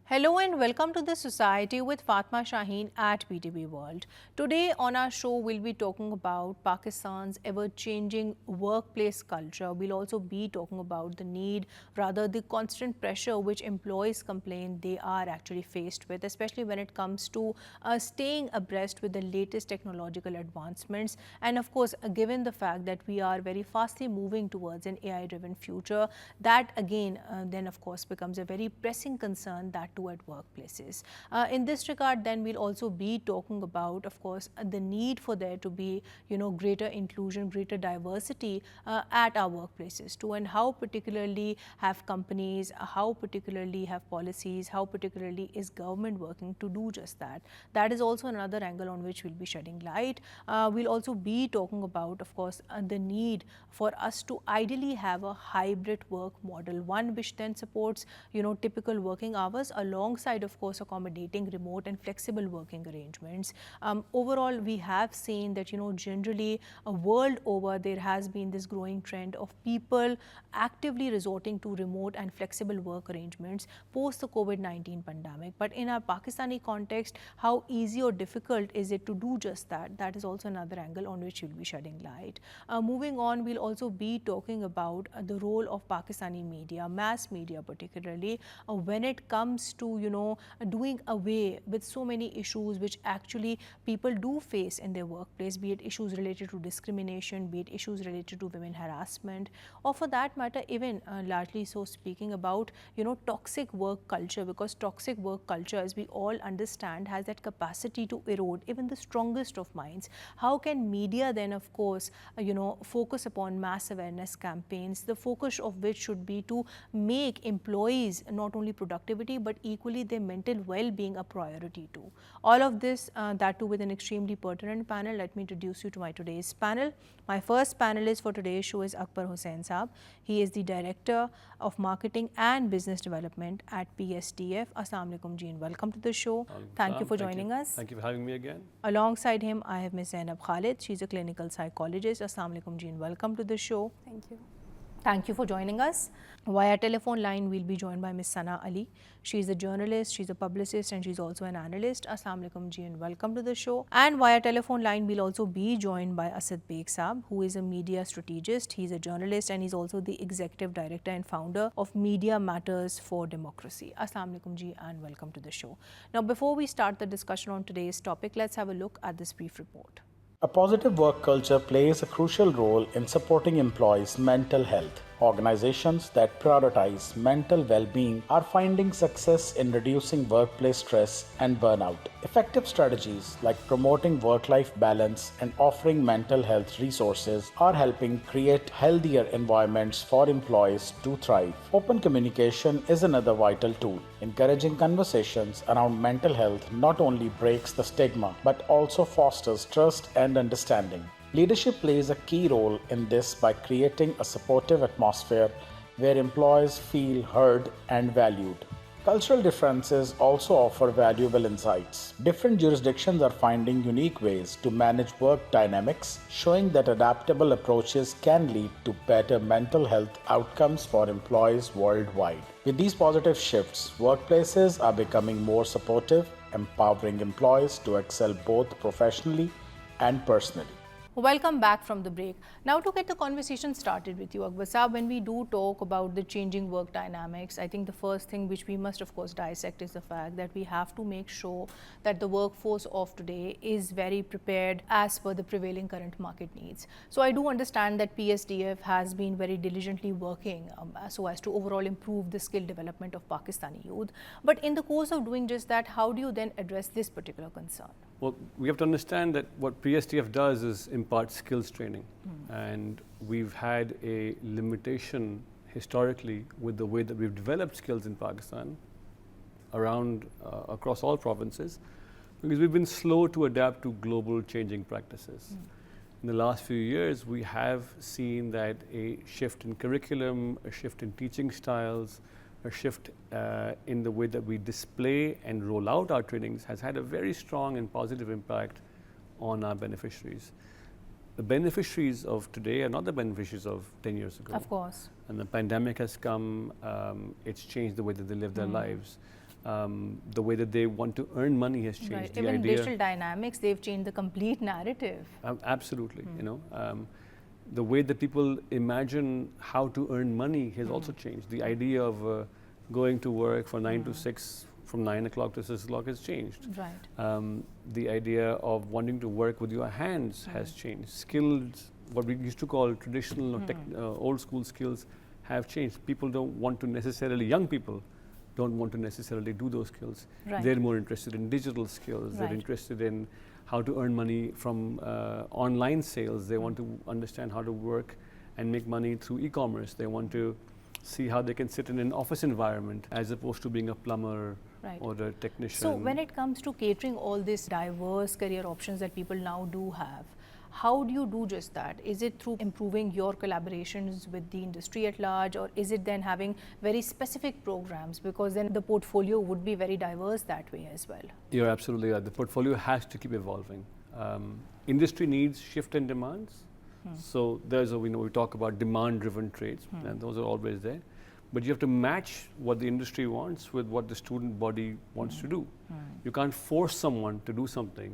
Hello and welcome to the Society with Fatma Shaheen at BTB World. Today on our show, we'll be talking about Pakistan's ever-changing workplace culture. We'll also be talking about the need, rather the constant pressure which employees complain they are actually faced with, especially when it comes to staying abreast with the latest technological advancements. And of course, given the fact that we are very fastly moving towards an AI-driven future, that again then of course becomes a very pressing concern that at workplaces. In this regard, then we'll also be talking about, of course, the need for there to be, greater inclusion, greater diversity at our workplaces too, and how particularly have companies, how particularly have policies, how particularly is government working to do just that. That is also another angle on which we'll be shedding light. We'll also be talking about, of course, the need for us to ideally have a hybrid work model, one which then supports, typical working hours alongside, of course, accommodating remote and flexible working arrangements. Overall, we have seen that, generally, world over, there has been this growing trend of people actively resorting to remote and flexible work arrangements post the COVID-19 pandemic. But in our Pakistani context, how easy or difficult is it to do just that? That is also another angle on which we'll be shedding light. Moving on, we'll also be talking about the role of Pakistani media, mass media particularly, when it comes to doing away with so many issues which actually people do face in their workplace, be it issues related to discrimination, be it issues related to women harassment, or for that matter even largely so speaking about toxic work culture, because toxic work culture, as we all understand, has that capacity to erode even the strongest of minds. How can media then of course focus upon mass awareness campaigns, the focus of which should be to make employees not only productivity but equally their mental well-being a priority too. All of this, that too with an extremely pertinent panel. Let me introduce you to my today's panel. My first panelist for today's show is Akbar Hussain Saab. He is the Director of Marketing and Business Development at PSTF. Assalamu alaikum ji and welcome to the show. Thank you for joining us. Thank you for having me again. Alongside him, I have Ms. Zainab Khalid. She's a clinical psychologist. Assalamu alaikum ji and welcome to the show. Thank you. Thank you for joining us. Via telephone line, we'll be joined by Ms. Sana Ali. She's a journalist, she's a publicist, and she's also an analyst. Assalamu alaikum ji and welcome to the show. And via telephone line, we'll also be joined by Asad Beg Saab, who is a media strategist. He's a journalist and he's also the executive director and founder of Media Matters for Democracy. Assalamu alaikum ji and welcome to the show. Now, before we start the discussion on today's topic, let's have a look at this brief report. A positive work culture plays a crucial role in supporting employees' mental health. Organizations that prioritize mental well-being are finding success in reducing workplace stress and burnout. Effective strategies like promoting work-life balance and offering mental health resources are helping create healthier environments for employees to thrive. Open communication is another vital tool. Encouraging conversations around mental health not only breaks the stigma but also fosters trust and understanding. Leadership plays a key role in this by creating a supportive atmosphere where employees feel heard and valued. Cultural differences also offer valuable insights. Different jurisdictions are finding unique ways to manage work dynamics, showing that adaptable approaches can lead to better mental health outcomes for employees worldwide. With these positive shifts, workplaces are becoming more supportive, empowering employees to excel both professionally and personally. Welcome back from the break. Now, to get the conversation started with you, Akbar Saab, when we do talk about the changing work dynamics, I think the first thing which we must of course dissect is the fact that we have to make sure that the workforce of today is very prepared as per the prevailing current market needs. So I do understand that PSDF has been very diligently working so as to overall improve the skill development of Pakistani youth. But in the course of doing just that, how do you then address this particular concern? Well, we have to understand that what PSTF does is impart skills training. And we've had a limitation historically with the way that we've developed skills in Pakistan around across all provinces, because we've been slow to adapt to global changing practices. In the last few years, we have seen that a shift in curriculum, a shift in teaching styles, a shift in the way that we display and roll out our trainings has had a very strong and positive impact on our beneficiaries. The beneficiaries of today are not the beneficiaries of 10 years ago. Of course. And the pandemic has come, it's changed the way that they live their lives. The way that they want to earn money has changed. Right. The Even idea, digital dynamics, they've changed the complete narrative. Absolutely. The way that people imagine how to earn money has also changed. The idea of going to work for 9 to 6, from 9 o'clock to 6 o'clock has changed. Right. The idea of wanting to work with your hands has changed. Skills, what we used to call traditional or old school skills, have changed. People don't want to necessarily, young people don't want to necessarily do those skills. Right. They're more interested in digital skills. Right. They're interested in how to earn money from online sales. They want to understand how to work and make money through e-commerce. They want to see how they can sit in an office environment as opposed to being a plumber or a technician. So when it comes to catering all these diverse career options that people now do have, how do you do just that? Is it through improving your collaborations with the industry at large, or is it then having very specific programs, because then the portfolio would be very diverse that way as well? You're absolutely right. The portfolio has to keep evolving. Industry needs shift in demands. So there's we talk about demand-driven trades, and those are always there. But you have to match what the industry wants with what the student body wants to do. You can't force someone to do something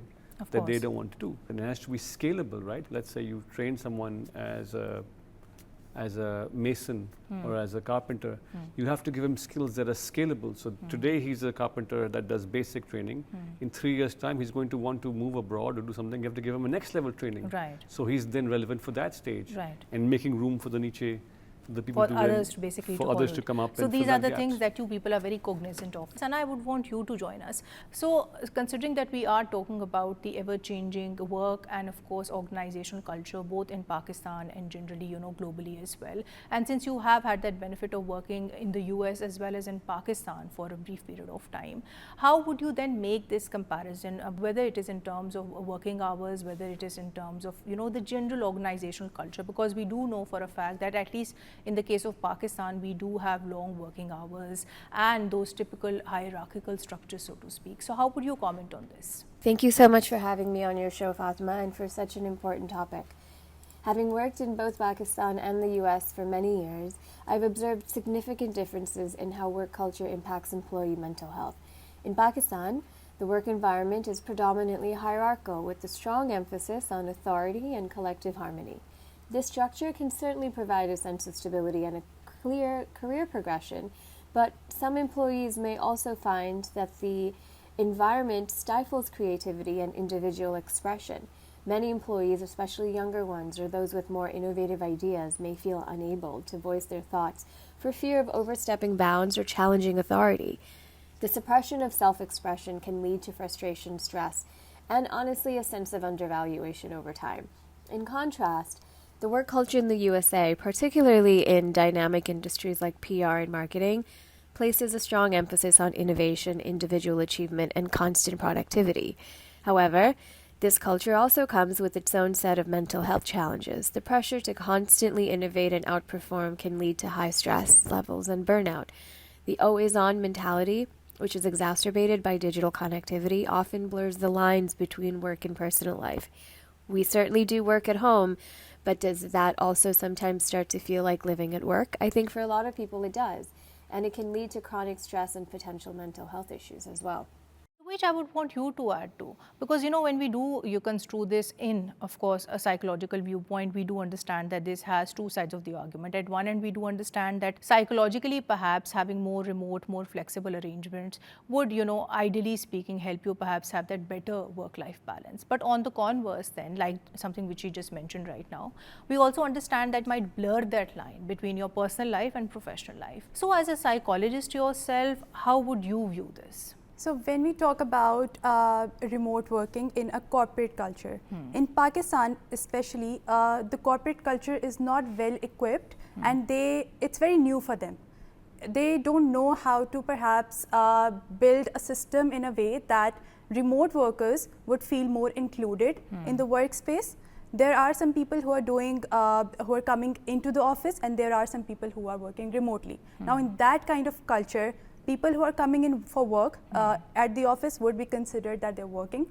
that they don't want to do. And it has to be scalable, right? Let's say you train someone as a mason or as a carpenter. You have to give him skills that are scalable. So today he's a carpenter that does basic training. In 3 years' time, he's going to want to move abroad or do something. You have to give him a next level training. Right. So he's then relevant for that stage. Right. And making room for the niche, the people for others to basically for others to come up. So and these fill are that the things gaps. that you people are very cognizant of, and I would want you to join us. So considering that we are talking about the ever-changing work and of course organizational culture both in Pakistan and generally globally as well, and since you have had that benefit of working in the US as well as in Pakistan for a brief period of time, how would you then make this comparison, whether it is in terms of working hours, whether it is in terms of the general organizational culture, because we do know for a fact that at least in the case of Pakistan, we do have long working hours and those typical hierarchical structures, so to speak. So how would you comment on this? Thank you so much for having me on your show, Fatima, and for such an important topic. Having worked in both Pakistan and the US for many years, I've observed significant differences in how work culture impacts employee mental health. In Pakistan, the work environment is predominantly hierarchical, with a strong emphasis on authority and collective harmony. This structure can certainly provide a sense of stability and a clear career progression, but some employees may also find that the environment stifles creativity and individual expression. Many employees, especially younger ones or those with more innovative ideas, may feel unable to voice their thoughts for fear of overstepping bounds or challenging authority. The suppression of self-expression can lead to frustration, stress, and honestly a sense of undervaluation over time. In contrast, the work culture in the USA, particularly in dynamic industries like PR and marketing, places a strong emphasis on innovation, individual achievement, and constant productivity. However, this culture also comes with its own set of mental health challenges. The pressure to constantly innovate and outperform can lead to high stress levels and burnout. The always-on mentality, which is exacerbated by digital connectivity, often blurs the lines between work and personal life. We certainly do work at home, but does that also sometimes start to feel like living at work? I think for a lot of people it does, and it can lead to chronic stress and potential mental health issues as well. Which I would want you to add to, because when you construe this in, of course, a psychological viewpoint, we do understand that this has two sides of the argument. At one end, we do understand that psychologically, perhaps having more remote, more flexible arrangements would, ideally speaking, help you perhaps have that better work-life balance. But on the converse then, like something which you just mentioned right now, we also understand that might blur that line between your personal life and professional life. So as a psychologist yourself, how would you view this? So when we talk about remote working in a corporate culture, in Pakistan especially, the corporate culture is not well equipped and it's very new for them. They don't know how to perhaps build a system in a way that remote workers would feel more included in the workspace. There are some people who are coming into the office, and there are some people who are working remotely. Now in that kind of culture, people who are coming in for work at the office would be considered that they're working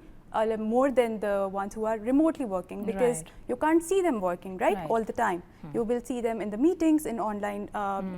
more than the ones who are remotely working, because Right. you can't see them working, right, Right. all the time. You will see them in the meetings, in online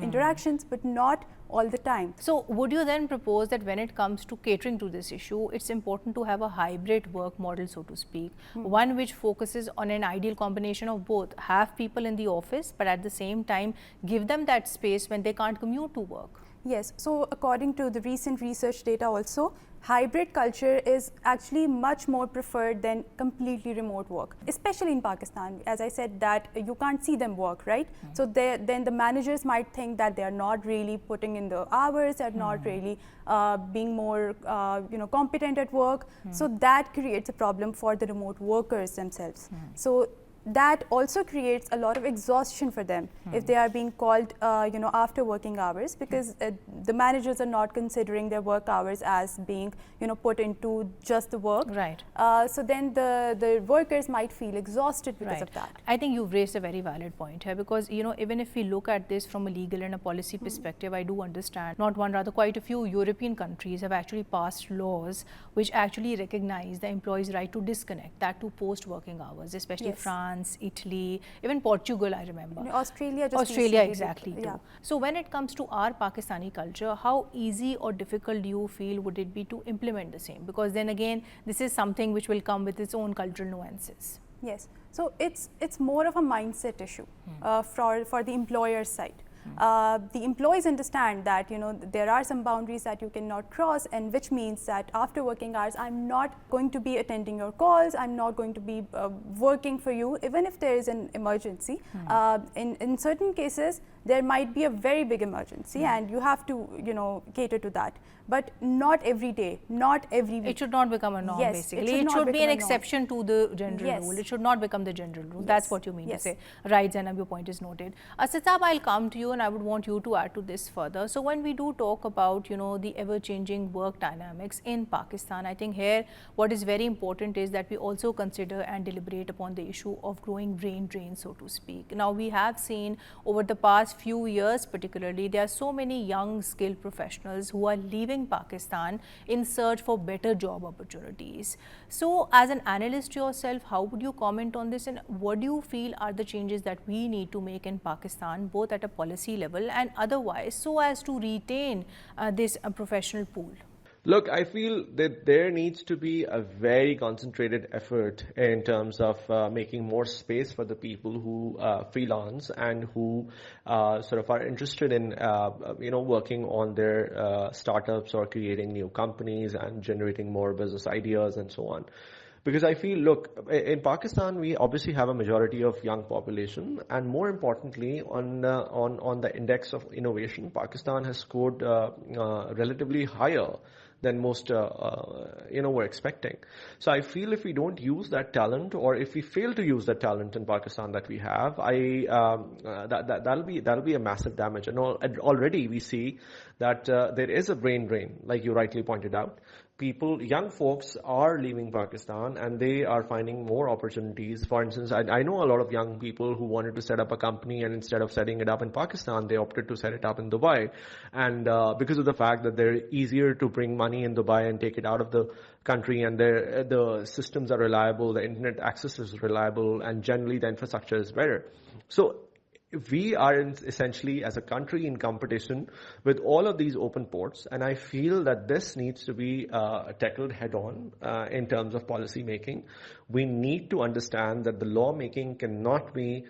interactions, but not all the time. So would you then propose that when it comes to catering to this issue, it's important to have a hybrid work model, so to speak, one which focuses on an ideal combination of both, have people in the office, but at the same time give them that space when they can't commute to work? Yes, so according to the recent research data also, hybrid culture is actually much more preferred than completely remote work, especially in Pakistan. As I said, that you can't see them work, right? So then the managers might think that they are not really putting in the hours, they're not really being more competent at work. So that creates a problem for the remote workers themselves. So that also creates a lot of exhaustion for them if they are being called after working hours, because the managers are not considering their work hours as being put into just the work. Right. So then the workers might feel exhausted because of that. I think you've raised a very valid point here, because even if we look at this from a legal and a policy perspective, I do understand not one, rather quite a few European countries have actually passed laws which actually recognize the employee's right to disconnect, that to post working hours, especially Yes. France, Italy, even Portugal, I remember. Australia Australia, recently did, exactly too. yeah. So when it comes to our Pakistani culture, how easy or difficult do you feel would it be to implement the same? Because then again, this is something which will come with its own cultural nuances. Yes, so it's more of a mindset issue for the employer's side. The employees understand that there are some boundaries that you cannot cross, and which means that after working hours, I'm not going to be attending your calls, I'm not going to be working for you, even if there is an emergency. In certain cases, there might be a very big emergency, and you have to cater to that. But not every day, not every week. It should not become a norm, Yes, basically. it It should should not be an become a norm. exception to the general Yes. rule. It should not become the general rule. That's Yes. what you mean Yes. to say. Right, Zainab, your point is noted. Sitab, I'll come to you, and I would want you to add to this further. So when we do talk about, the ever-changing work dynamics in Pakistan, I think here what is very important is that we also consider and deliberate upon the issue of growing brain drain, so to speak. Now, we have seen over the past few years particularly, there are so many young skilled professionals who are leaving Pakistan in search for better job opportunities. So as an analyst yourself, how would you comment on this, and what do you feel are the changes that we need to make in Pakistan, both at a policy level and otherwise, so as to retain this professional pool? Look, I feel that there needs to be a very concentrated effort in terms of making more space for the people who freelance and who sort of are interested in, working on their startups or creating new companies and generating more business ideas and so on. Because I feel, look, in Pakistan, we obviously have a majority of young population, and more importantly, on the index of innovation, Pakistan has scored relatively higher than most were expecting. So I feel if we don't use that talent, or if we fail to use that talent in Pakistan that we have, that'll be a massive damage. And already we see that there is a brain drain, like you rightly pointed out. Young folks are leaving Pakistan and they are finding more opportunities. For instance, I know a lot of young people who wanted to set up a company, and instead of setting it up in Pakistan, they opted to set it up in Dubai. And because of the fact that they're easier to bring money in Dubai and take it out of the country, and the systems are reliable, the internet access is reliable, and generally the infrastructure is better. So we are essentially as a country in competition with all of these open ports, and I feel that this needs to be tackled head on in terms of policy making. We need to understand that the lawmaking cannot be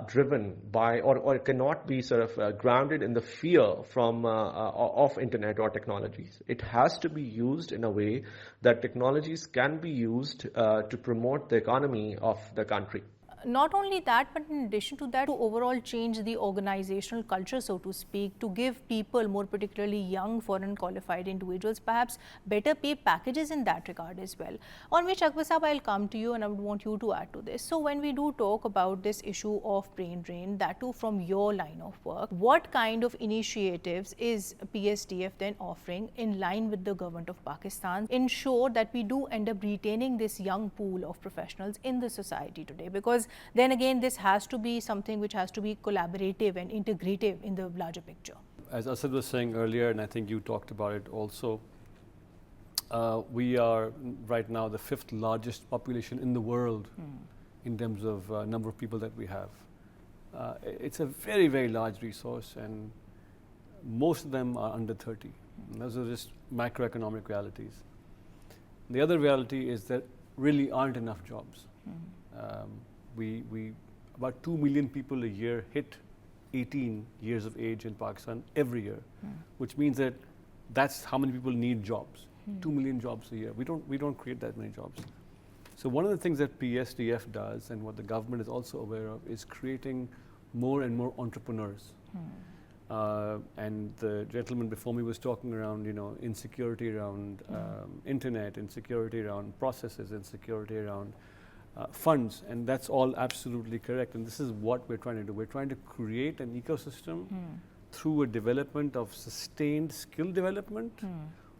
driven by or cannot be sort of grounded in the fear from of internet or technologies. It has to be used in a way that technologies can be used to promote the economy of the country. Not only that, but in addition to that, to overall change the organizational culture, so to speak, to give people, more particularly young foreign qualified individuals, perhaps better pay packages in that regard as well. On which, Akbar Sahab, I'll come to you and I would want you to add to this. So when we do talk about this issue of brain drain, that too from your line of work, what kind of initiatives is PSTF then offering in line with the government of Pakistan, ensure that we do end up retaining this young pool of professionals in the society today? Because then again, this has to be something which has to be collaborative and integrative in the larger picture. As Asad was saying earlier, and I think you talked about it also, We are right now the 5th largest population in the world in terms of number of people that we have. It's a very, very large resource, and most of them are under 30. And those are just macroeconomic realities. The other reality is that really aren't enough jobs. About 2 million people a year hit 18 years of age in Pakistan every year, which means that that's how many people need jobs. 2 million jobs a year. We don't create that many jobs. So one of the things that PSDF does, and what the government is also aware of, is creating more and more entrepreneurs. And the gentleman before me was talking around, insecurity around internet, insecurity around processes, insecurity around funds, and that's all absolutely correct. And this is what we're trying to do. We're trying to create an ecosystem through a development of sustained skill development,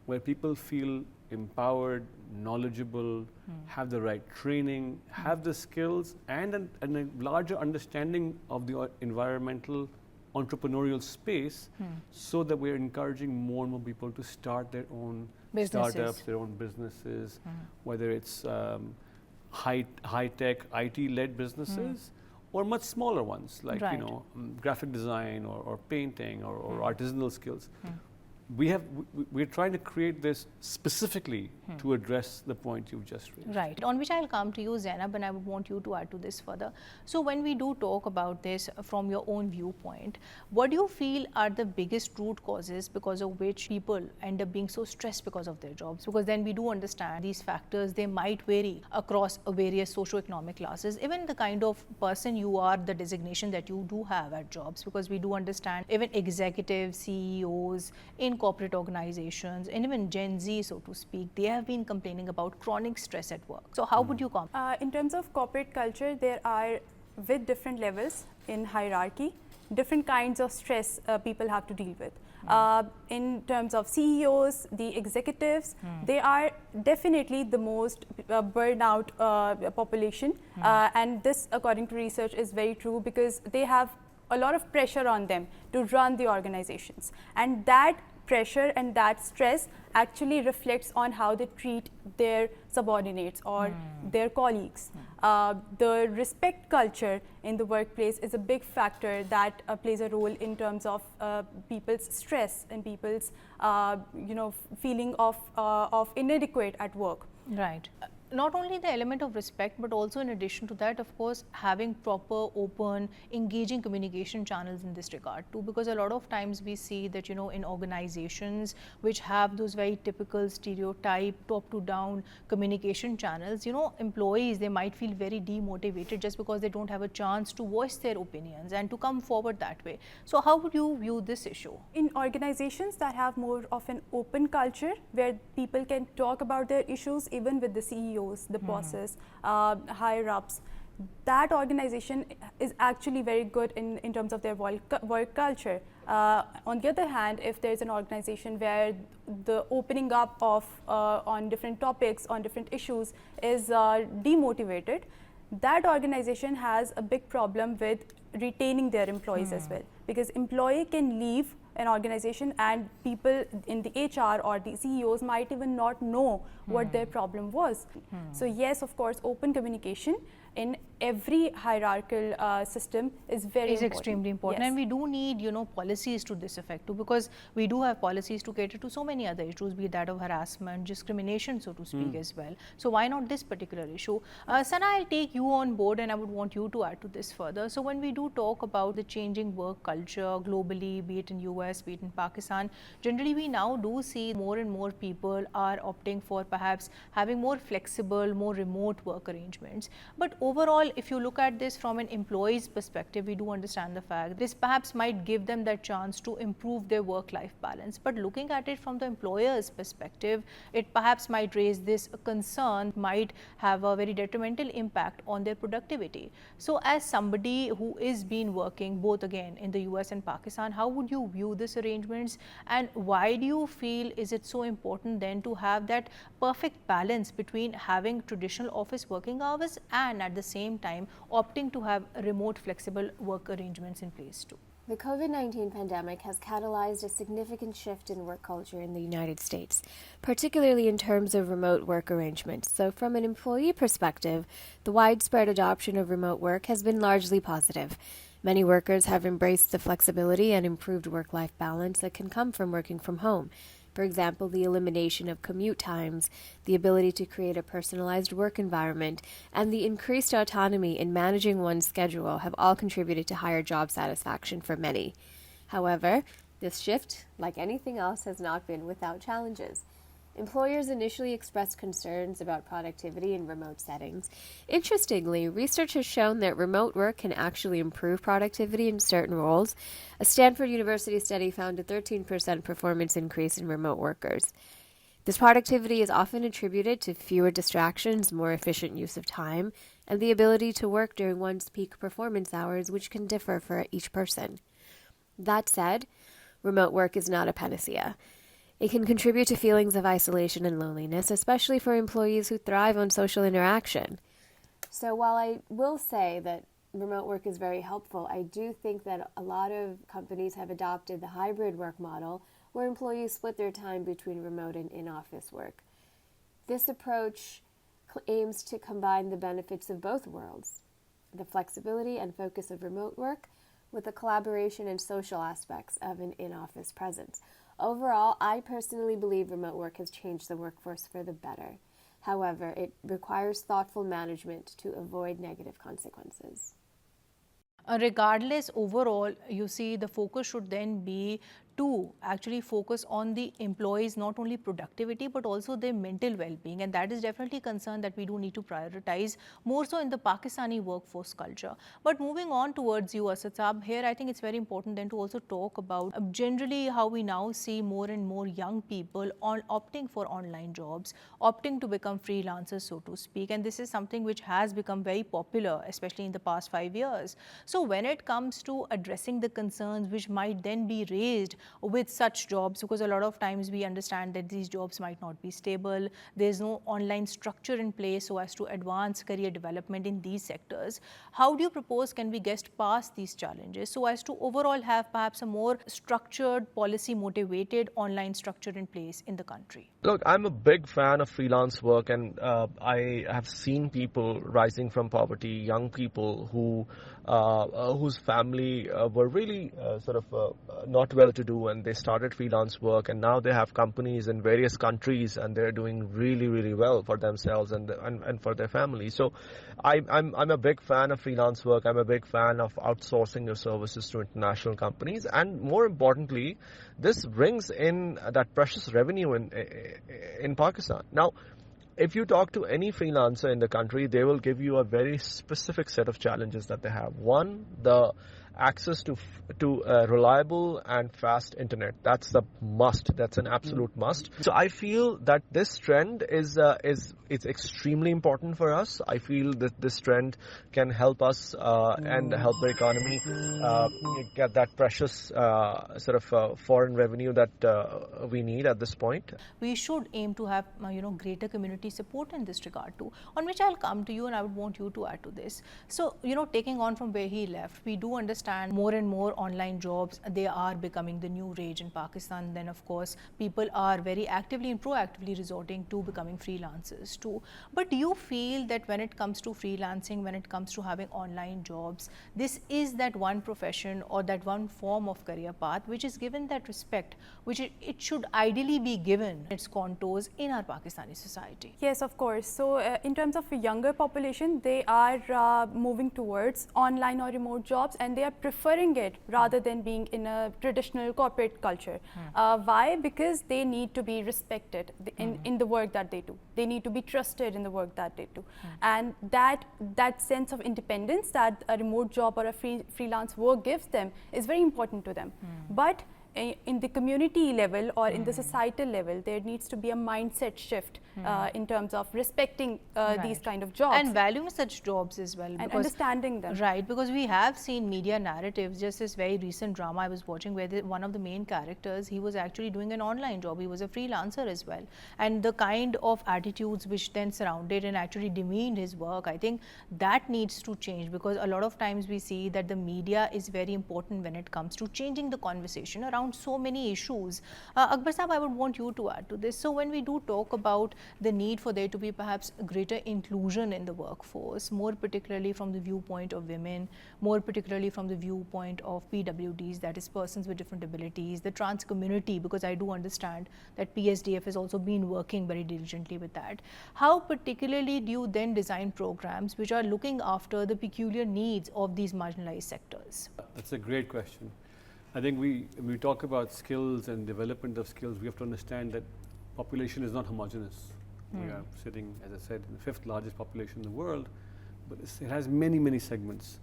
where people feel empowered, knowledgeable, have the right training, have the skills, and a larger understanding of the environmental entrepreneurial space, so that we're encouraging more and more people to start their own startups, their own businesses, whether it's high-tech, IT-led businesses, or much smaller ones, like graphic design or painting or artisanal skills. We're trying to create this specifically to address the point you've just raised. Right, on which I'll come to you, Zainab, and I would want you to add to this further. So when we do talk about this from your own viewpoint, what do you feel are the biggest root causes because of which people end up being so stressed because of their jobs? Because then we do understand these factors, they might vary across various socioeconomic classes, even the kind of person you are, the designation that you do have at jobs, because we do understand even executives, CEOs in corporate organizations, and even Gen Z, so to speak, they have been complaining about chronic stress at work. So how would you comment? In terms of corporate culture, there are, with different levels in hierarchy, different kinds of stress people have to deal with. In terms of CEOs, the executives, they are definitely the most burnout population. And this, according to research, is very true, because they have a lot of pressure on them to run the organizations. And that pressure and that stress actually reflects on how they treat their subordinates or their colleagues. The respect culture in the workplace is a big factor that plays a role in terms of people's stress and people's feeling of inadequate at work. Right. Not only the element of respect, but also in addition to that, of course, having proper, open, engaging communication channels in this regard too, because a lot of times we see that, in organizations which have those very typical stereotype top to down communication channels, employees, they might feel very demotivated just because they don't have a chance to voice their opinions and to come forward that way. So how would you view this issue? In organizations that have more of an open culture, where people can talk about their issues even with the CEO, the bosses, higher ups, that organization is actually very good in terms of their work culture. On the other hand, if there's an organization where the opening up of on different topics, on different issues is demotivated, that organization has a big problem with retaining their employees as well, because employee can leave an organization and people in the HR or the CEOs might even not know what their problem was. So yes, of course, open communication in every hierarchical system is extremely important. Yes. And we do need, policies to this effect too, because we do have policies to cater to so many other issues, be that of harassment, discrimination, so to speak, as well. So why not this particular issue? Sana, I'll take you on board and I would want you to add to this further. So when we do talk about the changing work culture globally, be it in US, be it in Pakistan, generally we now do see more and more people are opting for perhaps having more flexible, more remote work arrangements. But overall, if you look at this from an employee's perspective, we do understand the fact this perhaps might give them that chance to improve their work-life balance. But looking at it from the employer's perspective, it perhaps might raise this concern, might have a very detrimental impact on their productivity. So as somebody who is been working both again in the US and Pakistan, how would you view these arrangements, and why do you feel is it so important then to have that perfect balance between having traditional office working hours and at the same time opting to have remote flexible work arrangements in place too? The COVID-19 pandemic has catalyzed a significant shift in work culture in the United States, particularly in terms of remote work arrangements. So from an employee perspective, the widespread adoption of remote work has been largely positive. Many workers have embraced the flexibility and improved work-life balance that can come from working from home. For example, the elimination of commute times, the ability to create a personalized work environment, and the increased autonomy in managing one's schedule have all contributed to higher job satisfaction for many. However, this shift, like anything else, has not been without challenges. Employers initially expressed concerns about productivity in remote settings. Interestingly, research has shown that remote work can actually improve productivity in certain roles. A Stanford University study found a 13% performance increase in remote workers. This productivity is often attributed to fewer distractions, more efficient use of time, and the ability to work during one's peak performance hours, which can differ for each person. That said, remote work is not a panacea. It can contribute to feelings of isolation and loneliness, especially for employees who thrive on social interaction. So while I will say that remote work is very helpful, I do think that a lot of companies have adopted the hybrid work model where employees split their time between remote and in-office work. This approach aims to combine the benefits of both worlds, the flexibility and focus of remote work with the collaboration and social aspects of an in-office presence. Overall, I personally believe remote work has changed the workforce for the better. However, it requires thoughtful management to avoid negative consequences. Regardless, overall, you see the focus should then be to actually focus on the employees' not only productivity but also their mental well-being, and that is definitely a concern that we do need to prioritize more so in the Pakistani workforce culture. But moving on towards you, Asad Saab, here I think it's very important then to also talk about generally how we now see more and more young people opting for online jobs, opting to become freelancers, so to speak, and this is something which has become very popular, especially in the past 5 years. So when it comes to addressing the concerns which might then be raised with such jobs, because a lot of times we understand that these jobs might not be stable, there's no online structure in place so as to advance career development in these sectors. How do you propose can we get past these challenges so as to overall have perhaps a more structured, policy motivated online structure in place in the country? Look, I'm a big fan of freelance work, and I have seen people rising from poverty, young people whose family were really not well to do, and they started freelance work, and now they have companies in various countries, and they're doing really, really well for themselves and for their family. So I'm a big fan of freelance work. I'm a big fan of outsourcing your services to international companies, and more importantly, this brings in that precious revenue in Pakistan. Now, if you talk to any freelancer in the country, they will give you a very specific set of challenges that they have. One, the access to reliable and fast internet. That's a must. That's an absolute must. So I feel that this trend is it's extremely important for us. I feel that this trend can help us and help the economy get that precious foreign revenue that we need at this point. We should aim to have greater community support in this regard too, on which I'll come to you, and I would want you to add to this. So taking on from where he left, we do understand more and more online jobs, they are becoming the new rage in Pakistan. Then of course people are very actively and proactively resorting to becoming freelancers too. But do you feel that when it comes to freelancing, when it comes to having online jobs, this is that one profession or that one form of career path which is given that respect which it should ideally be given its contours in our Pakistani society? Yes, of course. So in terms of a younger population, they are moving towards online or remote jobs, and they are preferring it rather than being in a traditional corporate culture. Why? Because they need to be respected in the work that they do. They need to be trusted in the work that they do. And that sense of independence that a remote job or a freelance work gives them is very important to them. But in the community level or in the societal level, there needs to be a mindset shift in terms of respecting these kind of jobs. And valuing such jobs as well. And understanding them. Right, because we have seen media narratives, just this very recent drama I was watching where one of the main characters, he was actually doing an online job, he was a freelancer as well. And the kind of attitudes which then surrounded and actually demeaned his work, I think that needs to change, because a lot of times we see that the media is very important when it comes to changing the conversation around so many issues. Akbar Sahab, I would want you to add to this. So when we do talk about the need for there to be perhaps greater inclusion in the workforce, more particularly from the viewpoint of women, more particularly from the viewpoint of PWDs, that is persons with different abilities, the trans community, because I do understand that PSDF has also been working very diligently with that. How particularly do you then design programs which are looking after the peculiar needs of these marginalized sectors? That's a great question. I think when we talk about skills and development of skills, we have to understand that population is not homogeneous. We are sitting, as I said, in the 5th largest population in the world, but it has many, many segments.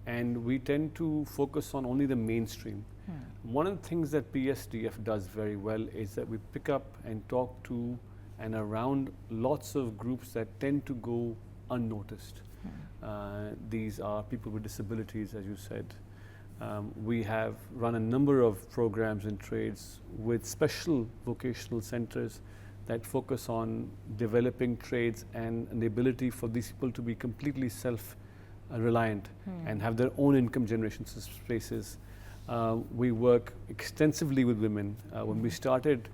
And we tend to focus on only the mainstream. One of the things that PSDF does very well is that we pick up and talk to and around lots of groups that tend to go unnoticed. These are people with disabilities, as you said. We have run a number of programs in trades with special vocational centers that focus on developing trades and the ability for these people to be completely self-reliant and have their own income generation spaces. We work extensively with women. When we started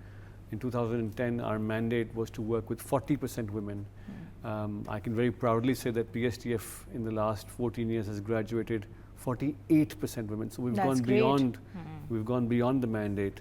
in 2010, our mandate was to work with 40% women. I can very proudly say that PSDF in the last 14 years has graduated 48% women. So we've gone beyond. We've gone beyond the mandate.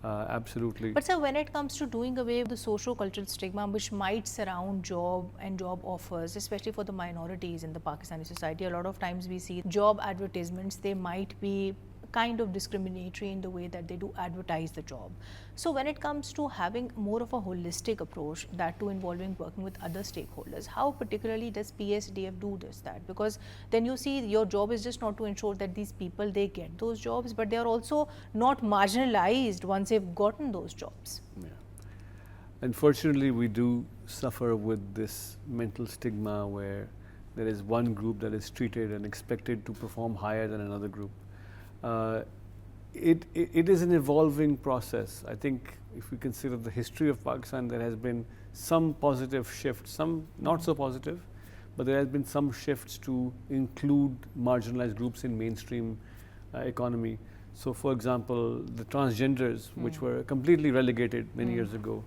Absolutely. But sir, when it comes to doing away with the socio-cultural stigma which might surround job and job offers, especially for the minorities in the Pakistani society, a lot of times we see job advertisements, they might be kind of discriminatory in the way that they do advertise the job. So when it comes to having more of a holistic approach, that too involving working with other stakeholders, how particularly does PSDF do that? Because then you see your job is just not to ensure that these people, they get those jobs, but they are also not marginalized once they've gotten those jobs. Yeah. Unfortunately, we do suffer with this mental stigma where there is one group that is treated and expected to perform higher than another group. It is an evolving process. I think if we consider the history of Pakistan, there has been some positive shifts, some not so positive, but there has been some shifts to include marginalized groups in mainstream economy. So for example, the transgenders, which were completely relegated many years ago,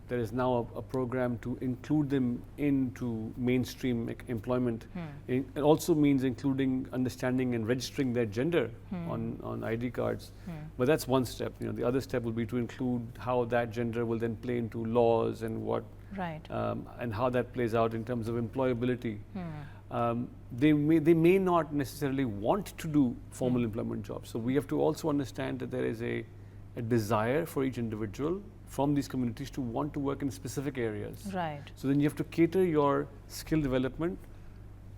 there is now a program to include them into mainstream employment. It also means including understanding and registering their gender on ID cards. But that's one step. You know, the other step will be to include how that gender will then play into laws and what, and how that plays out in terms of employability. They may not necessarily want to do formal employment jobs. So we have to also understand that there is a desire for each individual from these communities to want to work in specific areas. Right. So then you have to cater your skill development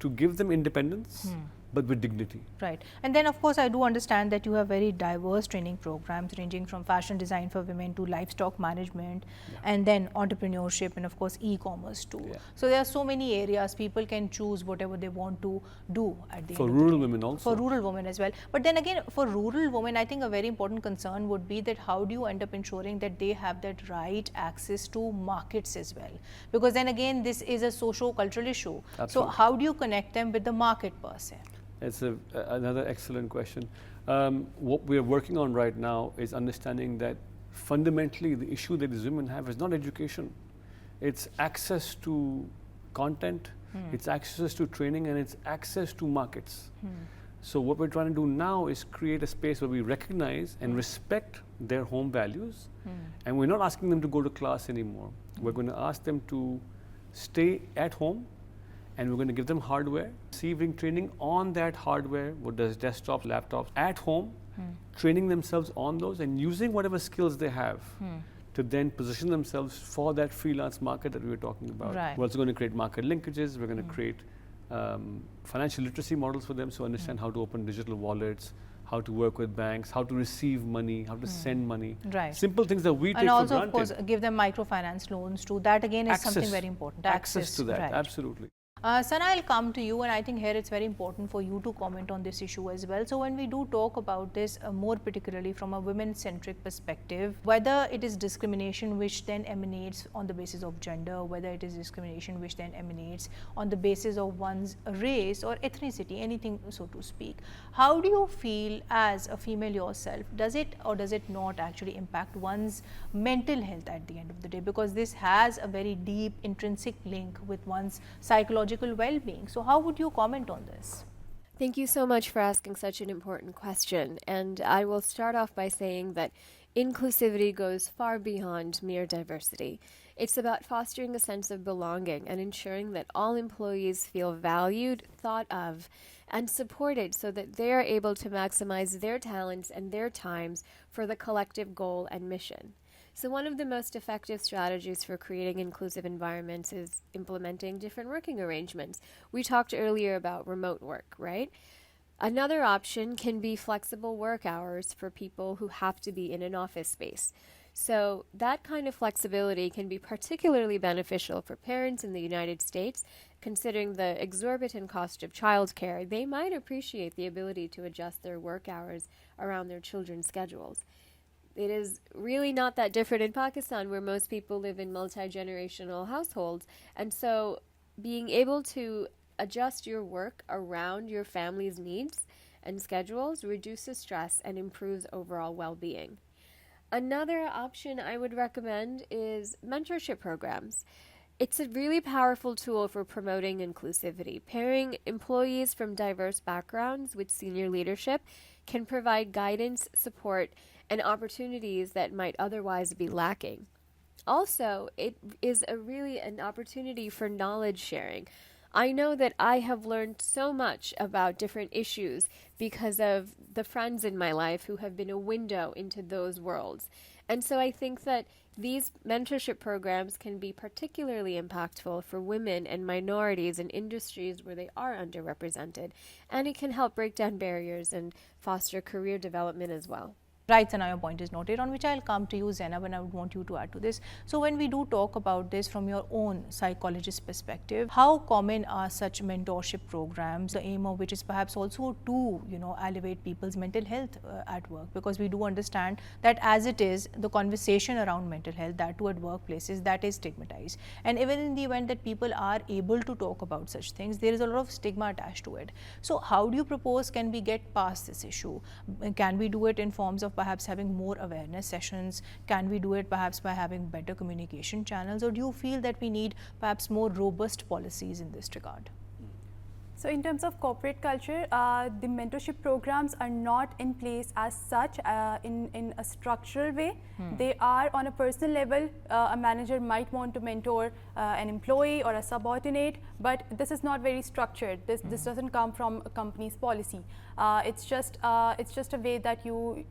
to give them independence, but with dignity. Right. And then of course I do understand that you have very diverse training programs ranging from fashion design for women to livestock management and then entrepreneurship and of course e-commerce too. So there are so many areas people can choose whatever they want to do at the for end of rural the day. women also. For rural women as well. But then again, for rural women, I think a very important concern would be that how do you end up ensuring that they have that right access to markets as well? Because then again, this is a socio-cultural issue. So how do you connect them with the market per se? It's another excellent question. What we are working on right now is understanding that fundamentally the issue that these women have is not education. It's access to content, it's access to training, and it's access to markets. So what we're trying to do now is create a space where we recognize and respect their home values, and we're not asking them to go to class anymore. We're going to ask them to stay at home, and we're going to give them hardware, receiving training on that hardware, what does desktops, laptops, at home, training themselves on those and using whatever skills they have to then position themselves for that freelance market that we were talking about. Right. We're also going to create market linkages, we're going to create financial literacy models for them, so understand how to open digital wallets, how to work with banks, how to receive money, how to send money. Right. Simple things that we take And for also, granted. of course, give them microfinance loans too. That again is something very important. Access to that, right. absolutely. Sana, I'll come to you, and I think here it's very important for you to comment on this issue as well. So when we do talk about this more particularly from a women-centric perspective, whether it is discrimination which then emanates on the basis of gender, whether it is discrimination which then emanates on the basis of one's race or ethnicity, anything so to speak, how do you feel as a female yourself? Does it or does it not actually impact one's mental health at the end of the day? Because this has a very deep intrinsic link with one's psychological well-being. So how would you comment on this? Thank you so much for asking such an important question. And I will start off by saying that inclusivity goes far beyond mere diversity. It's about fostering a sense of belonging and ensuring that all employees feel valued, thought of, and supported so that they are able to maximize their talents and their times for the collective goal and mission. So one of the most effective strategies for creating inclusive environments is implementing different working arrangements. We talked earlier about remote work, right? Another option can be flexible work hours for people who have to be in an office space. So that kind of flexibility can be particularly beneficial for parents in the United States. Considering the exorbitant cost of childcare, they might appreciate the ability to adjust their work hours around their children's schedules. It is really not that different in Pakistan, where most people live in multi-generational households. And so being able to adjust your work around your family's needs and schedules reduces stress and improves overall well-being. Another option I would recommend is mentorship programs. It's a really powerful tool for promoting inclusivity. Pairing employees from diverse backgrounds with senior leadership can provide guidance, support, and opportunities that might otherwise be lacking. Also, it is really an opportunity for knowledge sharing. I know that I have learned so much about different issues because of the friends in my life who have been a window into those worlds. And so I think that these mentorship programs can be particularly impactful for women and minorities in industries where they are underrepresented. And it can help break down barriers and foster career development as well. Right, Sana, your point is noted, on which I'll come to you, Zainab, and I would want you to add to this. So when we do talk about this from your own psychologist perspective, how common are such mentorship programs, the aim of which is perhaps also to, elevate people's mental health at work? Because we do understand that as it is, the conversation around mental health, that too at workplaces, that is stigmatized. And even in the event that people are able to talk about such things, there is a lot of stigma attached to it. So how do you propose can we get past this issue? Can we do it in forms of perhaps having more awareness sessions? Can we do it perhaps by having better communication channels? Or do you feel that we need perhaps more robust policies in this regard? So in terms of corporate culture, the mentorship programs are not in place as such in a structural way. They are on a personal level. A manager might want to mentor an employee or a subordinate, but this is not very structured. This doesn't come from a company's policy. It's just a way that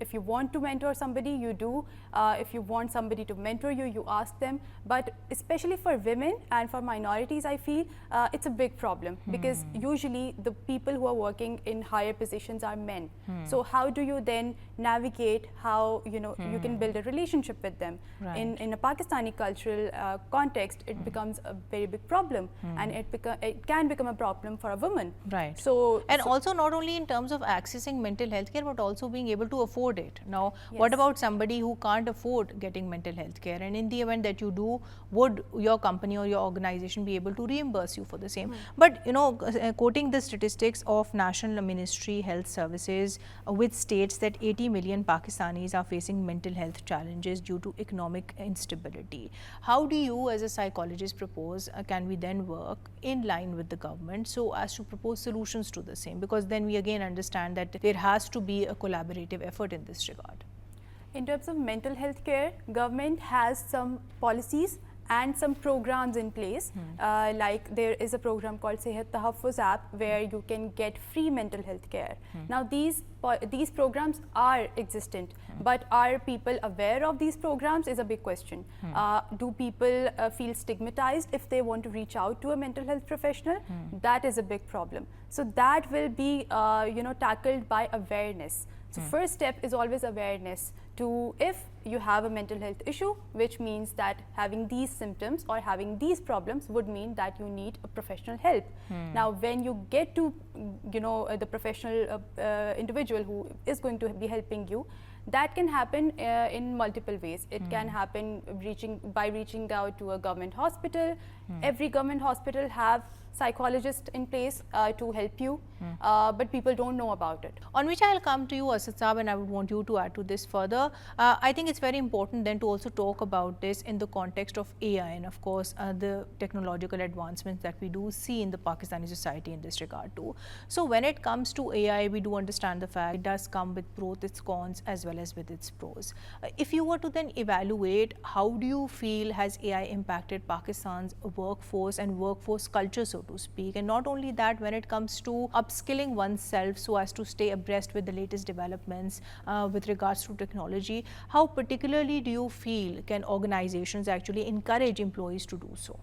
if you want to mentor somebody, you do. If you want somebody to mentor you, you ask them. But especially for women and for minorities, I feel it's a big problem because usually the people who are working in higher positions are men. So how do you then navigate how you can build a relationship with them? Right. In a Pakistani cultural context, it becomes a very big problem, and it can become a problem for a woman. Right. So also not only in terms of accessing mental health care, but also being able to afford it. Now, Yes. what about somebody who can't afford getting mental health care? And in the event that you do, would your company or your organization be able to reimburse you for the same? But quoting the statistics of National Ministry Health Services, which states that 80 million Pakistanis are facing mental health challenges due to economic instability. How do you as a psychologist propose can we then work in line with the government so as to propose solutions to the same? Because then we again understand that there has to be a collaborative effort in this regard. in terms of mental health care, government has some policies and some programs in place. Like there is a program called Sehat Tahaffuz app where you can get free mental health care. Now these programs are existent, but are people aware of these programs is a big question. Do people feel stigmatized if they want to reach out to a mental health professional? That is a big problem. So that will be tackled by awareness. So first step is always awareness to, if you have a mental health issue, which means that having these symptoms or having these problems would mean that you need a professional help. Now when you get to the professional individual who is going to be helping you, that can happen in multiple ways. It can happen by reaching out to a government hospital. Every government hospital have psychologists in place to help you, but people don't know about it. On which I'll come to you, Asad Saab, and I would want you to add to this further. I think it's very important then to also talk about this in the context of AI and of course the technological advancements that we do see in the Pakistani society in this regard too. So when it comes to AI, we do understand the fact it does come with both its cons as well as with its pros. If you were to then evaluate, how do you feel has AI impacted Pakistan's workforce and workforce culture, so to speak? And not only that, when it comes to upskilling oneself so as to stay abreast with the latest developments with regards to technology, how particularly do you feel can organizations actually encourage employees to do so?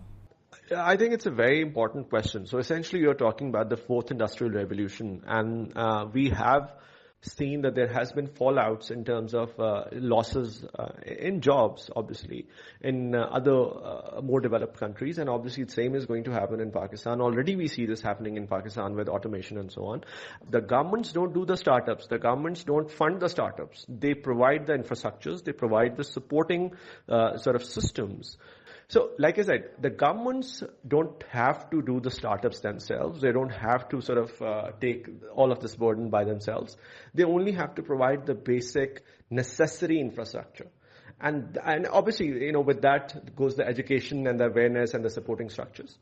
I think it's a very important question. So essentially you're talking about the fourth industrial revolution, and we have seen that there has been fallouts in terms of losses in jobs, obviously, in other more developed countries, and obviously the same is going to happen in Pakistan. Already we see this happening in Pakistan with automation and so on. The governments don't do the startups. The governments don't fund the startups. They provide the infrastructures. They provide the supporting sort of systems. So, like I said, the governments don't have to do the startups themselves. They don't have to sort of take all of this burden by themselves. They only have to provide the basic necessary infrastructure. And obviously, with that goes the education and the awareness and the supporting structures.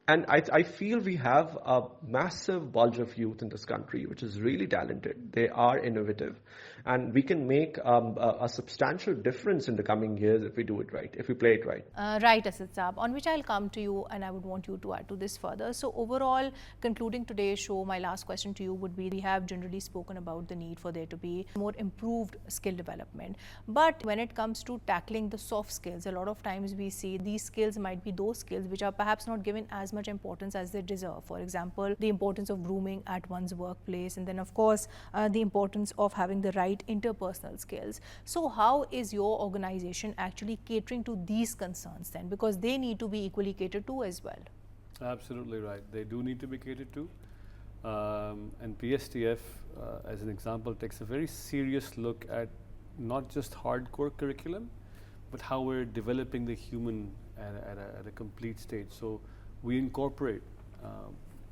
And I feel we have a massive bulge of youth in this country, which is really talented. They are innovative. And we can make a substantial difference in the coming years if we do it right, if we play it right. Right, Asad Saab, on which I'll come to you and I would want you to add to this further. So overall, concluding today's show, my last question to you would be, we have generally spoken about the need for there to be more improved skill development. But when it comes to tackling the soft skills, a lot of times we see these skills might be those skills which are perhaps not given as much importance as they deserve. For example, the importance of grooming at one's workplace, and then of course the importance of having the right interpersonal skills. So how is your organization actually catering to these concerns then, because they need to be equally catered to as well? Absolutely right. They do need to be catered to. And PSTF, as an example, takes a very serious look at not just hardcore curriculum, but how we're developing the human at a complete stage. So we incorporate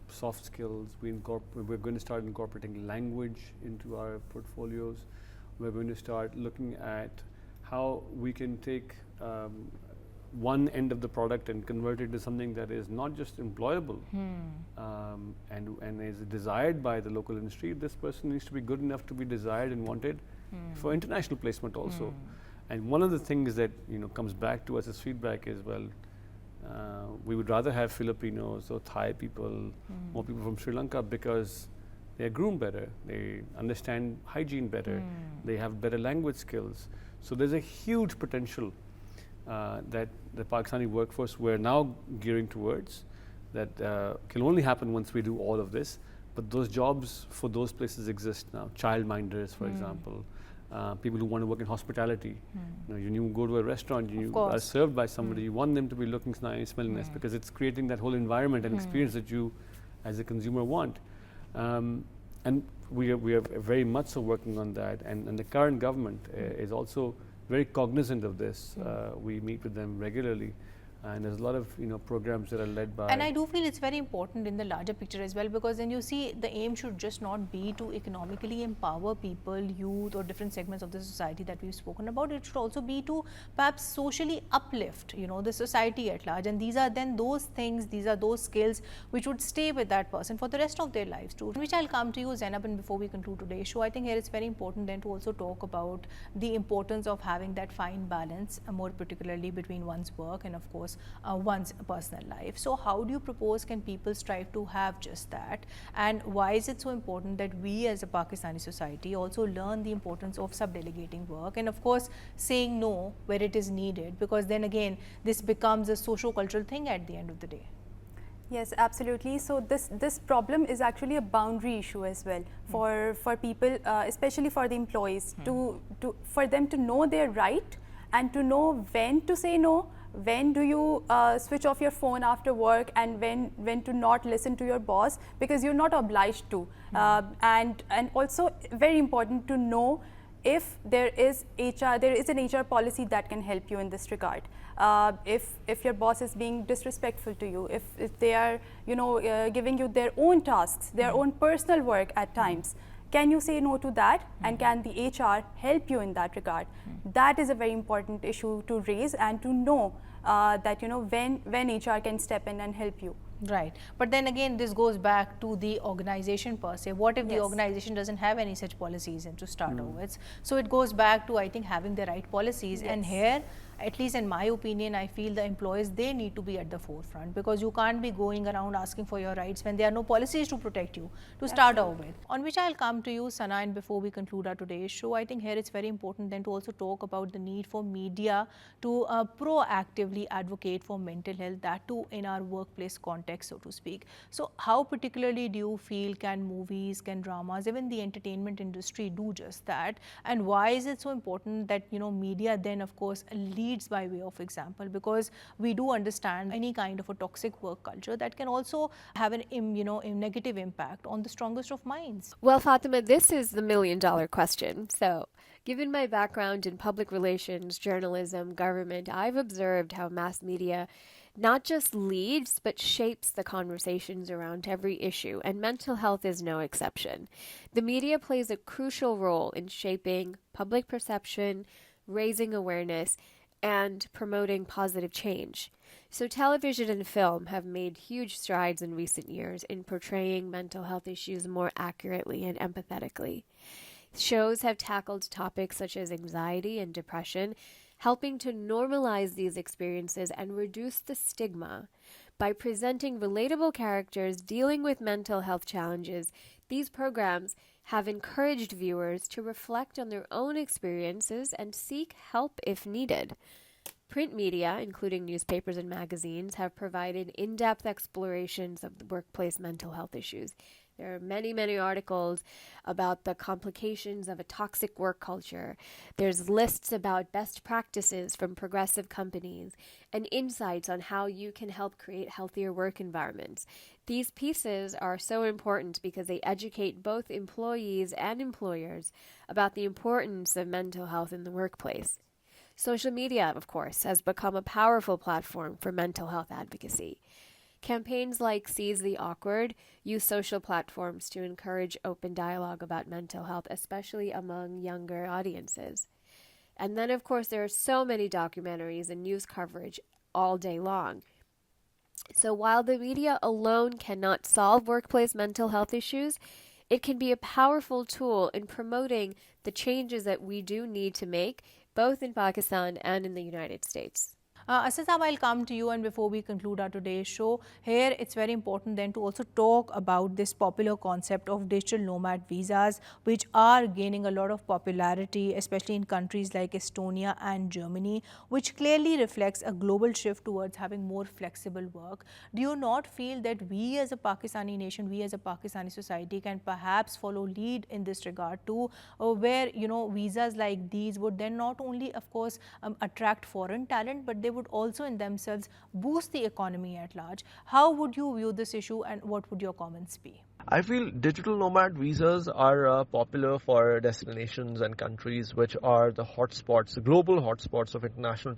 soft skills. We're going to start incorporating language into our portfolios. We're going to start looking at how we can take one end of the product and convert it to something that is not just employable and is desired by the local industry. This person needs to be good enough to be desired and wanted for international placement also. And one of the things that comes back to us as feedback is, well, we would rather have Filipinos or Thai people, more people from Sri Lanka, because they're groomed better, they understand hygiene better, they have better language skills. So there's a huge potential that the Pakistani workforce we're now gearing towards that can only happen once we do all of this. But those jobs for those places exist now. Childminders, for example. People who want to work in hospitality. When you go to a restaurant, you are served by somebody, you want them to be looking nice, smelling nice, because it's creating that whole environment and experience that you as a consumer want. And we are very much so working on that, and the current government is also very cognizant of this. We meet with them regularly. And there's a lot of programs that are led by. And I do feel it's very important in the larger picture as well, because then you see the aim should just not be to economically empower people, youth, or different segments of the society that we've spoken about. It should also be to perhaps socially uplift the society at large. And these are then those things, these are those skills which would stay with that person for the rest of their lives too. Which I'll come to you, Zainab, and before we conclude today's show, I think here it's very important then to also talk about the importance of having that fine balance, more particularly between one's work and of course one's personal life. So how do you propose can people strive to have just that, and why is it so important that we as a Pakistani society also learn the importance of subdelegating work and of course saying no where it is needed, because then again this becomes a socio-cultural thing at the end of the day? Yes, absolutely. So this problem is actually a boundary issue as well for people, especially for the employees, for them to know their right and to know when to say no, when do you switch off your phone after work, and when to not listen to your boss, because you're not obliged to. And also very important to know if there is an HR policy that can help you in this regard. If your boss is being disrespectful to you, if they are giving you their own tasks, their own personal work at times, can you say no to that, and can the HR help you in that regard? That is a very important issue to raise, and to know that when HR can step in and help you. Right. But then again, this goes back to the organization per se. What if the Yes. organization doesn't have any such policies and to start off with? So it goes back to, I think, having the right policies. And Yes. here, at least in my opinion, I feel the employees, they need to be at the forefront, because you can't be going around asking for your rights when there are no policies to protect you to start off with. On which I'll come to you, Sana, and before we conclude our today's show, I think here it's very important then to also talk about the need for media to proactively advocate for mental health, that too in our workplace context, so to speak. So how particularly do you feel can movies, can dramas, even the entertainment industry do just that? And why is it so important that media then of course leads by way of example? Because we do understand any kind of a toxic work culture that can also have a negative impact on the strongest of minds. Well, Fatima, this is the million-dollar question. So, given my background in public relations, journalism, government, I've observed how mass media not just leads, but shapes the conversations around every issue, and mental health is no exception. The media plays a crucial role in shaping public perception, raising awareness, and promoting positive change. So television and film have made huge strides in recent years in portraying mental health issues more accurately and empathetically. Shows have tackled topics such as anxiety and depression, helping to normalize these experiences and reduce the stigma. By presenting relatable characters dealing with mental health challenges, these programs have encouraged viewers to reflect on their own experiences and seek help if needed. Print media, including newspapers and magazines, have provided in-depth explorations of the workplace mental health issues. There are many, many articles about the complications of a toxic work culture. There's lists about best practices from progressive companies and insights on how you can help create healthier work environments. These pieces are so important because they educate both employees and employers about the importance of mental health in the workplace. Social media, of course, has become a powerful platform for mental health advocacy. Campaigns like Seize the Awkward use social platforms to encourage open dialogue about mental health, especially among younger audiences. And then, of course, there are so many documentaries and news coverage all day long. So while the media alone cannot solve workplace mental health issues, it can be a powerful tool in promoting the changes that we do need to make, both in Pakistan and in the United States. Asad, I'll come to you, and before we conclude our today's show, here it's very important then to also talk about this popular concept of digital nomad visas, which are gaining a lot of popularity, especially in countries like Estonia and Germany, which clearly reflects a global shift towards having more flexible work. Do you not feel that we as a Pakistani nation, we as a Pakistani society can perhaps follow lead in this regard too, where visas like these would then not only, of course, attract foreign talent, but they would also in themselves boost the economy at large? How would you view this issue, and what would your comments be? I feel digital nomad visas are popular for destinations and countries which are the hotspots, the global hotspots of international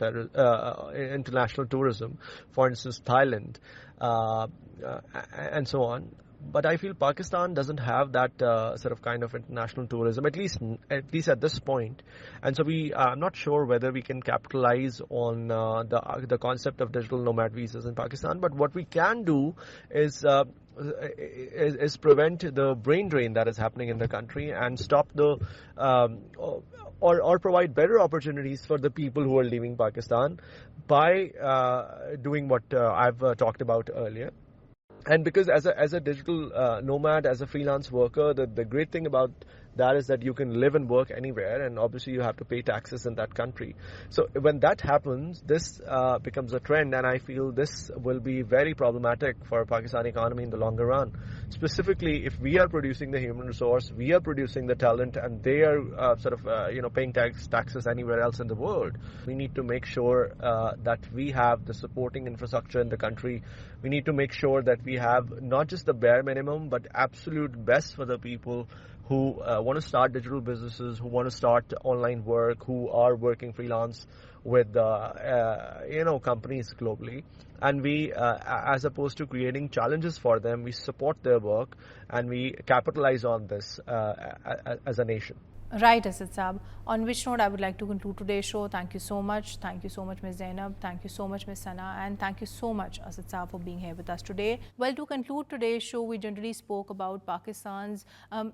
tourism. For instance, Thailand, and so on. But I feel Pakistan doesn't have that sort of kind of international tourism, at least at this point. And so I'm not sure whether we can capitalize on the concept of digital nomad visas in Pakistan. But what we can do is prevent the brain drain that is happening in the country and stop the or provide better opportunities for the people who are leaving Pakistan by doing what I've talked about earlier. And because as a digital nomad, as a freelance worker, the great thing about That is that you can live and work anywhere, and obviously you have to pay taxes in that country. So when that happens, this becomes a trend, and I feel this will be very problematic for Pakistani economy in the longer run. Specifically, if we are producing the human resource, we are producing the talent, and they are paying taxes anywhere else in the world. We need to make sure that we have the supporting infrastructure in the country. We need to make sure that we have not just the bare minimum, but absolute best for the people who want to start digital businesses, who want to start online work, who are working freelance with companies globally. And we, as opposed to creating challenges for them, we support their work and we capitalize on this as a nation. Right, Asad Saab. On which note I would like to conclude today's show. Thank you so much. Thank you so much, Ms. Zainab. Thank you so much, Ms. Sana. And thank you so much, Asad Saab, for being here with us today. Well, to conclude today's show, we generally spoke about Pakistan's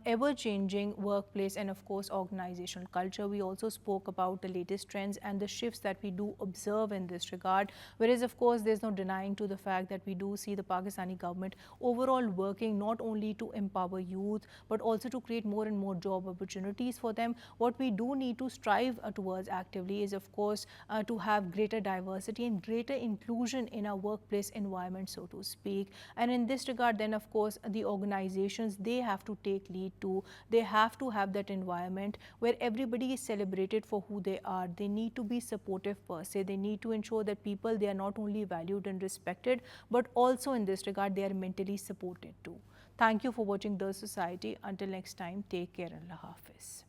ever-changing workplace and, of course, organizational culture. We also spoke about the latest trends and the shifts that we do observe in this regard. Whereas, of course, there's no denying to the fact that we do see the Pakistani government overall working not only to empower youth, but also to create more and more job opportunities for them. What we do need to strive towards actively is, of course, to have greater diversity and greater inclusion in our workplace environment, so to speak. And in this regard, then, of course, the organizations, they have to take lead too. They have to have that environment where everybody is celebrated for who they are. They need to be supportive per se. They need to ensure that people, they are not only valued and respected, but also in this regard, they are mentally supported too. Thank you for watching The Society. Until next time, take care. Allah Hafiz.